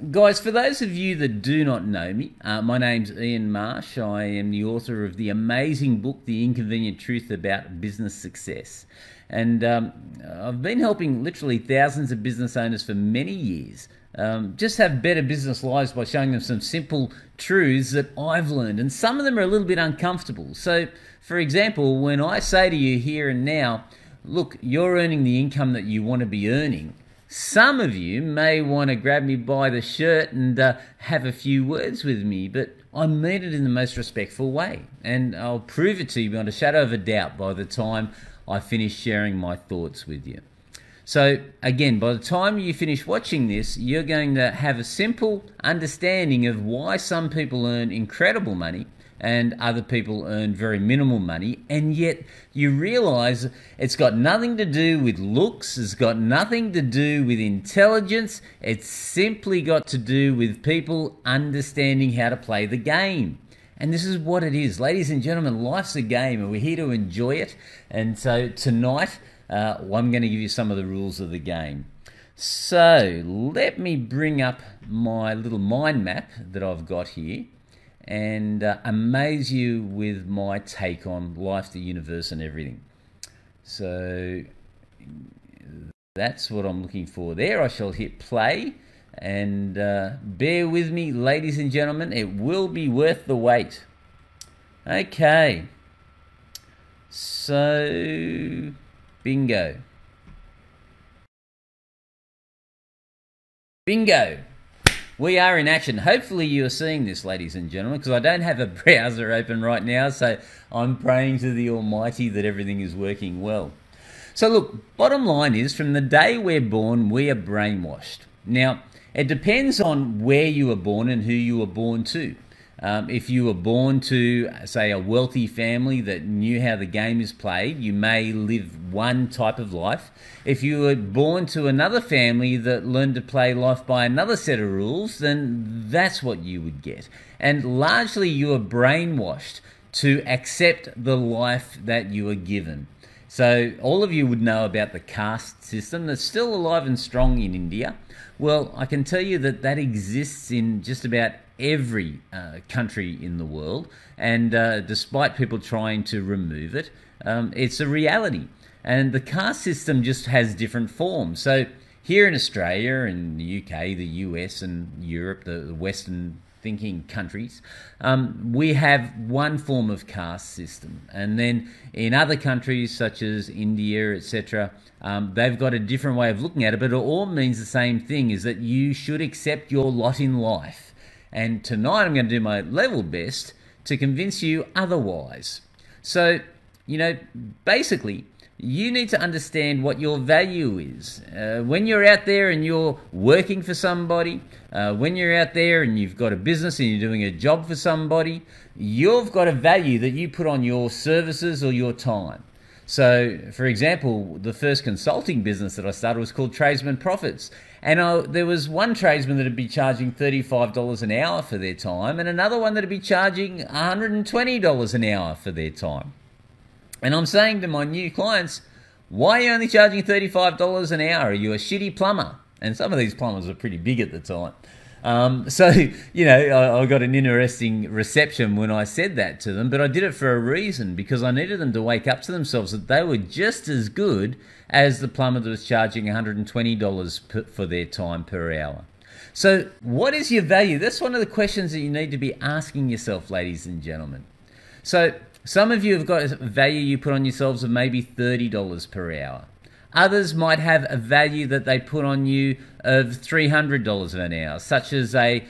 Guys, for those of you that do not know me, my name's Ian Marsh. I am the author of the amazing book, The Inconvenient Truth About Business Success. And I've been helping literally thousands of business owners for many years just have better business lives by showing them some simple truths that I've learned. And some of them are a little bit uncomfortable. So, for example, when I say to you here and now, look, you're earning the income that you want to be earning, some of you may want to grab me by the shirt and have a few words with me, but I mean it in the most respectful way. And I'll prove it to you beyond a shadow of a doubt by the time I finish sharing my thoughts with you. So again, by the time you finish watching this, you're going to have a simple understanding of why some people earn incredible money and other people earn very minimal money, and yet you realize it's got nothing to do with looks, it's got nothing to do with intelligence, it's simply got to do with people understanding how to play the game. And this is what it is. Ladies and gentlemen, life's a game and we're here to enjoy it. And so tonight, I'm going to give you some of the rules of the game. So let me bring up my little mind map that I've got here and amaze you with my take on life, the universe, and everything. So that's what I'm looking for there. I shall hit play, and bear with me, ladies and gentlemen. It will be worth the wait. Okay. So, bingo. Bingo. We are in action. Hopefully you're seeing this, ladies and gentlemen, because I don't have a browser open right now, so I'm praying to the Almighty that everything is working well. So look, bottom line is, from the day we're born, we are brainwashed. Now, it depends on where you were born and who you were born to. If you were born to, say, a wealthy family that knew how the game is played, you may live one type of life. If you were born to another family that learned to play life by another set of rules, then that's what you would get. And largely you are brainwashed to accept the life that you are given. So all of you would know about the caste system that's still alive and strong in India. Well, I can tell you that that exists in just about every country in the world, and despite people trying to remove it, it's a reality. And the caste system just has different forms. So here in Australia, in the UK, the US and Europe, the Western thinking countries, we have one form of caste system. And then in other countries such as India, etc., they've got a different way of looking at it, but it all means the same thing, is that you should accept your lot in life. And tonight I'm going to do my level best to convince you otherwise. So, basically, you need to understand what your value is. When you're out there and you're working for somebody, when you're out there and you've got a business and you're doing a job for somebody, you've got a value that you put on your services or your time. So, for example, the first consulting business that I started was called Tradesman Profits. And there was one tradesman that would be charging $35 an hour for their time, and another one that would be charging $120 an hour for their time. And I'm saying to my new clients, why are you only charging $35 an hour? Are you a shitty plumber? And some of these plumbers were pretty big at the time. I got an interesting reception when I said that to them, but I did it for a reason, because I needed them to wake up to themselves that they were just as good as the plumber that was charging $120 for their time per hour. So what is your value? That's one of the questions that you need to be asking yourself, ladies and gentlemen. So some of you have got a value you put on yourselves of maybe $30 per hour. Others might have a value that they put on you of $300 an hour, such as a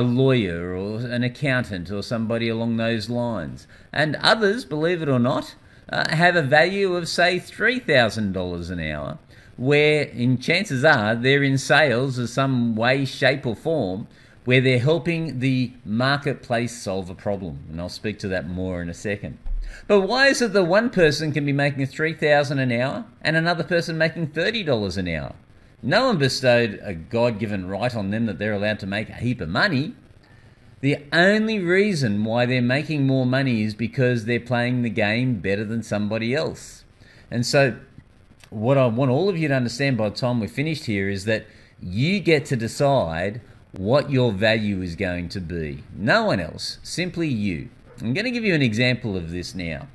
lawyer or an accountant or somebody along those lines. And others, believe it or not, have a value of, say, $3,000 an hour, where in chances are they're in sales of some way, shape or form, where they're helping the marketplace solve a problem. And I'll speak to that more in a second. But why is it that one person can be making $3,000 an hour and another person making $30 an hour? No one bestowed a God-given right on them that they're allowed to make a heap of money. The only reason why they're making more money is because they're playing the game better than somebody else. And so what I want all of you to understand by the time we're finished here is that you get to decide what your value is going to be. No one else, simply you. I'm going to give you an example of this now.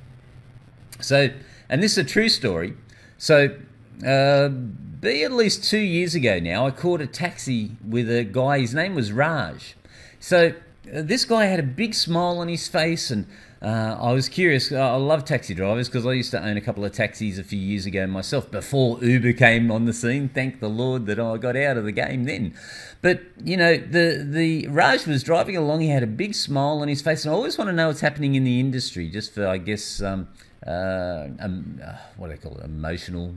So, and this is a true story. So, be at least 2 years ago now, I caught a taxi with a guy. His name was Raj. So, this guy had a big smile on his face, and I was curious. I love taxi drivers because I used to own a couple of taxis a few years ago myself before Uber came on the scene. Thank the Lord that I got out of the game then. But, you know, the Raj was driving along. He had a big smile on his face, and I always want to know what's happening in the industry, just for, I guess, what do they call it? Emotional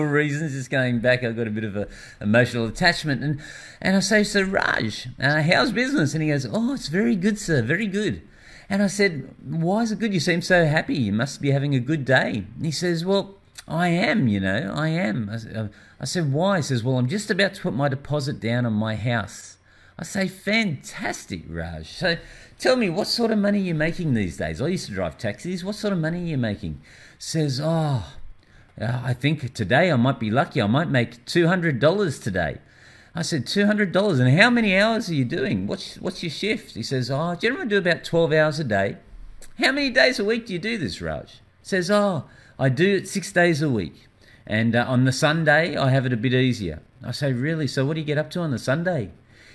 reasons. Just going back, I've got a bit of a emotional attachment. And I say, so Raj, how's business? And he goes, oh, it's very good, sir, very good. And I said, why is it good? You seem so happy. You must be having a good day. And he says, well, I am, I am. I said, why? He says, well, I'm just about to put my deposit down on my house. I say, fantastic, Raj. So tell me, what sort of money are you making these days? I used to drive taxis. What sort of money are you making? Says, I think today I might be lucky. I might make $200 today. I said, $200? And how many hours are you doing? What's your shift? He says, generally I do about 12 hours a day. How many days a week do you do this, Raj? Says, I do it 6 days a week. And on the Sunday, I have it a bit easier. I say, really? So what do you get up to on the Sunday?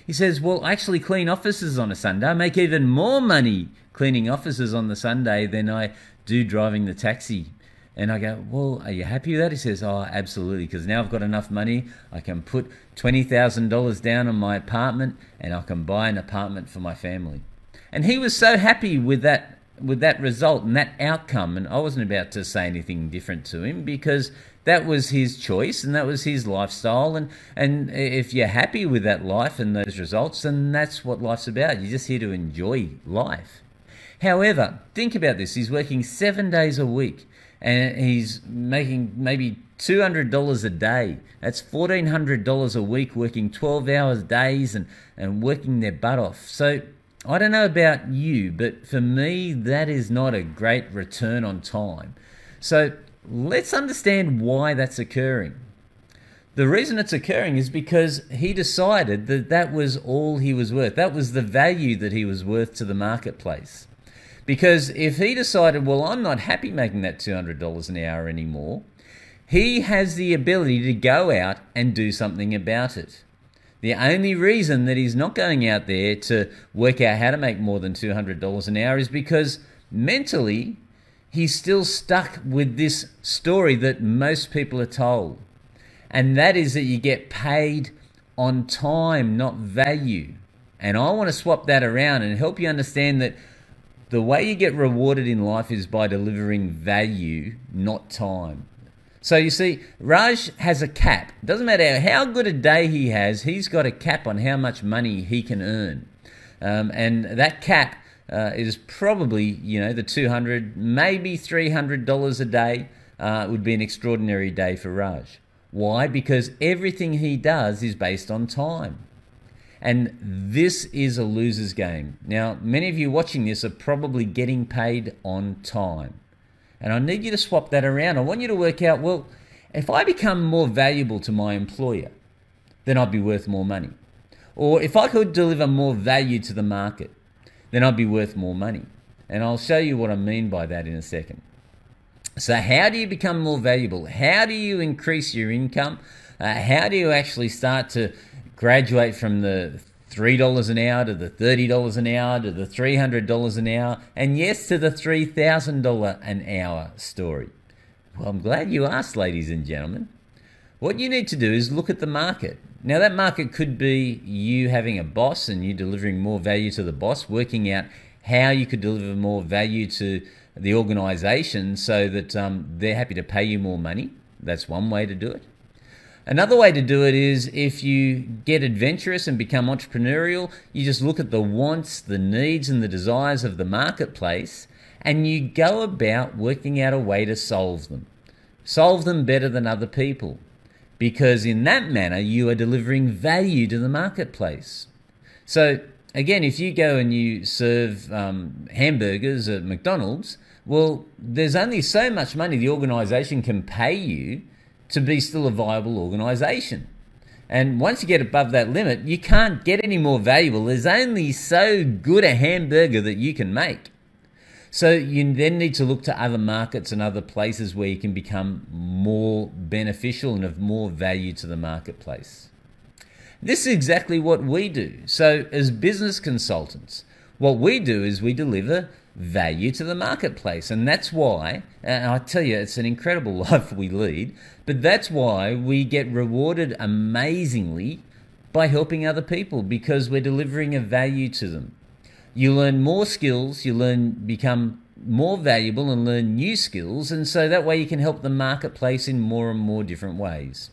He says, well, I actually clean offices on a Sunday. I make even more money cleaning offices on the Sunday than I do driving the taxi. And I go, well, are you happy with that? He says, absolutely, because now I've got enough money. I can put $20,000 down on my apartment and I can buy an apartment for my family. And he was so happy with that result and that outcome. And I wasn't about to say anything different to him because that was his choice and that was his lifestyle. And if you're happy with that life and those results, then that's what life's about. You're just here to enjoy life. However, think about this. He's working 7 days a week. And he's making maybe $200 a day. That's $1,400 a week, working 12 hours days and working their butt off. So I don't know about you, but for me, that is not a great return on time. So let's understand why that's occurring. The reason it's occurring is because he decided that that was all he was worth. That was the value that he was worth to the marketplace. Because if he decided, well, I'm not happy making that $200 an hour anymore, he has the ability to go out and do something about it. The only reason that he's not going out there to work out how to make more than $200 an hour is because mentally he's still stuck with this story that most people are told. And that is that you get paid on time, not value. And I want to swap that around and help you understand that the way you get rewarded in life is by delivering value, not time. So you see, Raj has a cap. It doesn't matter how good a day he has, he's got a cap on how much money he can earn. And that cap is probably, the $200, maybe $300 a day would be an extraordinary day for Raj. Why? Because everything he does is based on time. And this is a loser's game. Now, many of you watching this are probably getting paid on time. And I need you to swap that around. I want you to work out, well, if I become more valuable to my employer, then I'd be worth more money. Or if I could deliver more value to the market, then I'd be worth more money. And I'll show you what I mean by that in a second. So how do you become more valuable? How do you increase your income? How do you actually start to graduate from the $3 an hour to the $30 an hour to the $300 an hour, and yes, to the $3,000 an hour story? Well, I'm glad you asked, ladies and gentlemen. What you need to do is look at the market. Now, that market could be you having a boss and you delivering more value to the boss, working out how you could deliver more value to the organization so that they're happy to pay you more money. That's one way to do it. Another way to do it is if you get adventurous and become entrepreneurial, you just look at the wants, the needs and the desires of the marketplace and you go about working out a way to solve them. Solve them better than other people, because in that manner you are delivering value to the marketplace. So again, if you go and you serve hamburgers at McDonald's, well, there's only so much money the organisation can pay you to be still a viable organisation. And once you get above that limit, you can't get any more valuable. There's only so good a hamburger that you can make. So you then need to look to other markets and other places where you can become more beneficial and of more value to the marketplace. This is exactly what we do. So as business consultants, what we do is we deliver value to the marketplace. And that's why, and I tell you, it's an incredible life we lead, but that's why we get rewarded amazingly by helping other people, because we're delivering a value to them. You learn more skills, become more valuable and learn new skills, and so that way you can help the marketplace in more and more different ways.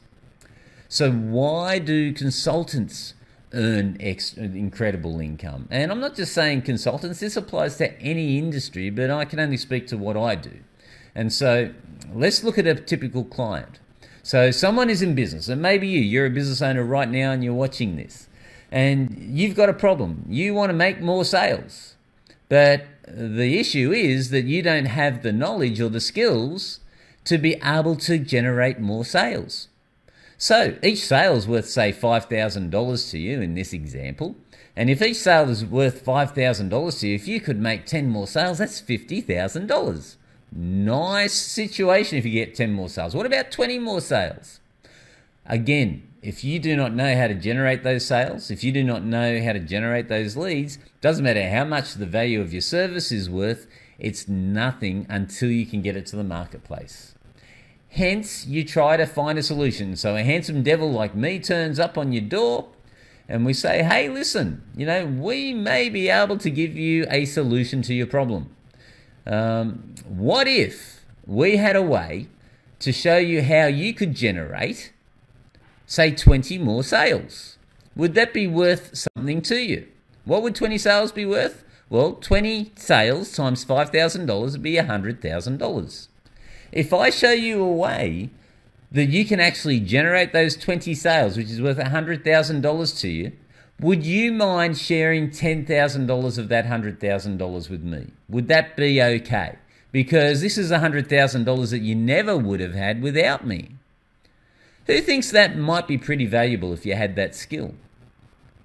So why do consultants earn incredible income? And I'm not just saying consultants, this applies to any industry, but I can only speak to what I do. And so let's look at a typical client. So someone is in business, and maybe you're a business owner right now and you're watching this, and you've got a problem. You want to make more sales, but the issue is that you don't have the knowledge or the skills to be able to generate more sales. So each sale is worth, say, $5,000 to you in this example. And if each sale is worth $5,000 to you, if you could make 10 more sales, that's $50,000. Nice situation if you get 10 more sales. What about 20 more sales? Again, if you do not know how to generate those sales, if you do not know how to generate those leads, doesn't matter how much the value of your service is worth, it's nothing until you can get it to the marketplace. Hence, you try to find a solution. So a handsome devil like me turns up on your door and we say, hey, listen, we may be able to give you a solution to your problem. What if we had a way to show you how you could generate, say, 20 more sales? Would that be worth something to you? What would 20 sales be worth? Well, 20 sales times $5,000 would be $100,000. If I show you a way that you can actually generate those 20 sales, which is worth $100,000 to you, would you mind sharing $10,000 of that $100,000 with me? Would that be okay? Because this is $100,000 that you never would have had without me. Who thinks that might be pretty valuable if you had that skill?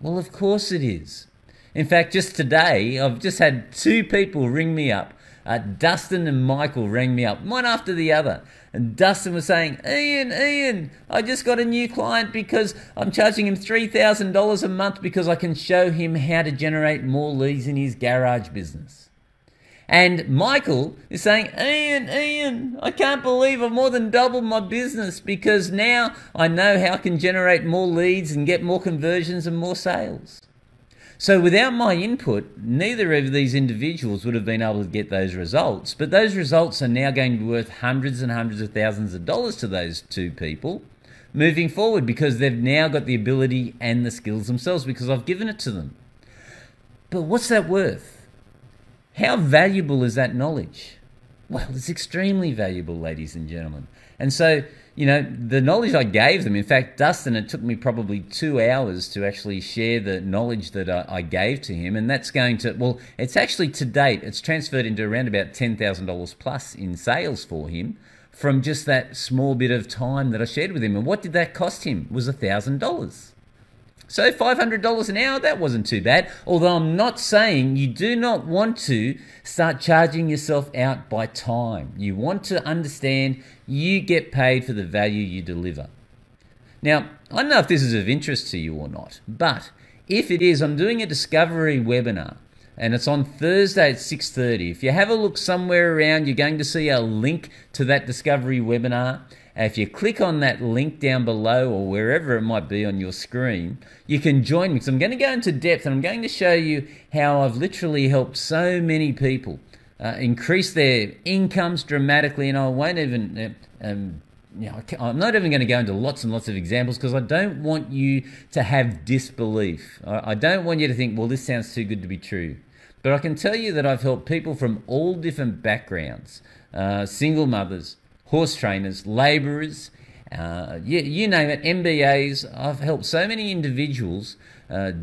Well, of course it is. In fact, just today, I've just had two people ring me up. Dustin and Michael rang me up, one after the other. And Dustin was saying, Ian, I just got a new client because I'm charging him $3,000 a month because I can show him how to generate more leads in his garage business. And Michael is saying, Ian, I can't believe I've more than doubled my business because now I know how I can generate more leads and get more conversions and more sales. So without my input, neither of these individuals would have been able to get those results. But those results are now going to be worth hundreds and hundreds of thousands of dollars to those two people moving forward, because they've now got the ability and the skills themselves because I've given it to them. But what's that worth? How valuable is that knowledge? Well, it's extremely valuable, ladies and gentlemen. And so, the knowledge I gave them, in fact, Dustin, it took me probably 2 hours to actually share the knowledge that I gave to him. And that's going to, well, it's actually to date, it's transferred into around about $10,000 plus in sales for him from just that small bit of time that I shared with him. And what did that cost him? It was $1,000. So $500 an hour, that wasn't too bad. Although I'm not saying you do not want to start charging yourself out by time. You want to understand you get paid for the value you deliver. Now, I don't know if this is of interest to you or not, but if it is, I'm doing a discovery webinar and it's on Thursday at 6:30. If you have a look somewhere around, you're going to see a link to that discovery webinar. If you click on that link down below or wherever it might be on your screen, you can join me because I'm going to go into depth and I'm going to show you how I've literally helped so many people increase their incomes dramatically. And I won't even, I'm not even going to go into lots and lots of examples because I don't want you to have disbelief. I don't want you to think, well, this sounds too good to be true. But I can tell you that I've helped people from all different backgrounds, single mothers, horse trainers, labourers, you name it, MBAs. I've helped so many individuals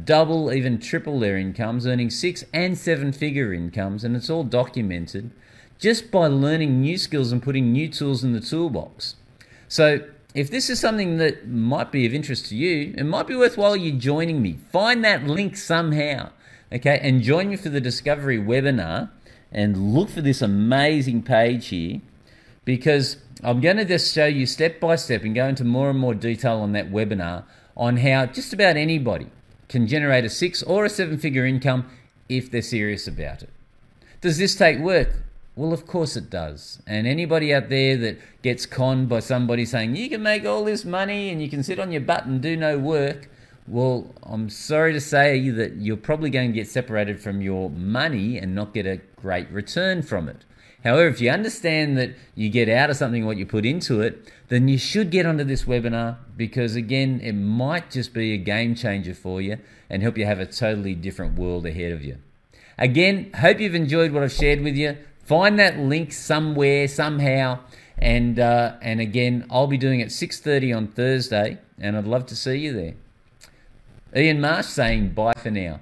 double, even triple their incomes, earning 6- and 7-figure incomes, and it's all documented just by learning new skills and putting new tools in the toolbox. So if this is something that might be of interest to you, it might be worthwhile you joining me. Find that link somehow, okay, and join me for the Discovery webinar and look for this amazing page here, because I'm going to just show you step by step and go into more and more detail on that webinar on how just about anybody can generate a 6 or a 7-figure income if they're serious about it. Does this take work? Well, of course it does. And anybody out there that gets conned by somebody saying, you can make all this money and you can sit on your butt and do no work, well, I'm sorry to say that you're probably going to get separated from your money and not get a great return from it. However, if you understand that you get out of something what you put into it, then you should get onto this webinar, because again, it might just be a game changer for you and help you have a totally different world ahead of you. Again, hope you've enjoyed what I've shared with you. Find that link somewhere, somehow, and again, I'll be doing it at 6:30 on Thursday, and I'd love to see you there. Ian Marsh saying bye for now.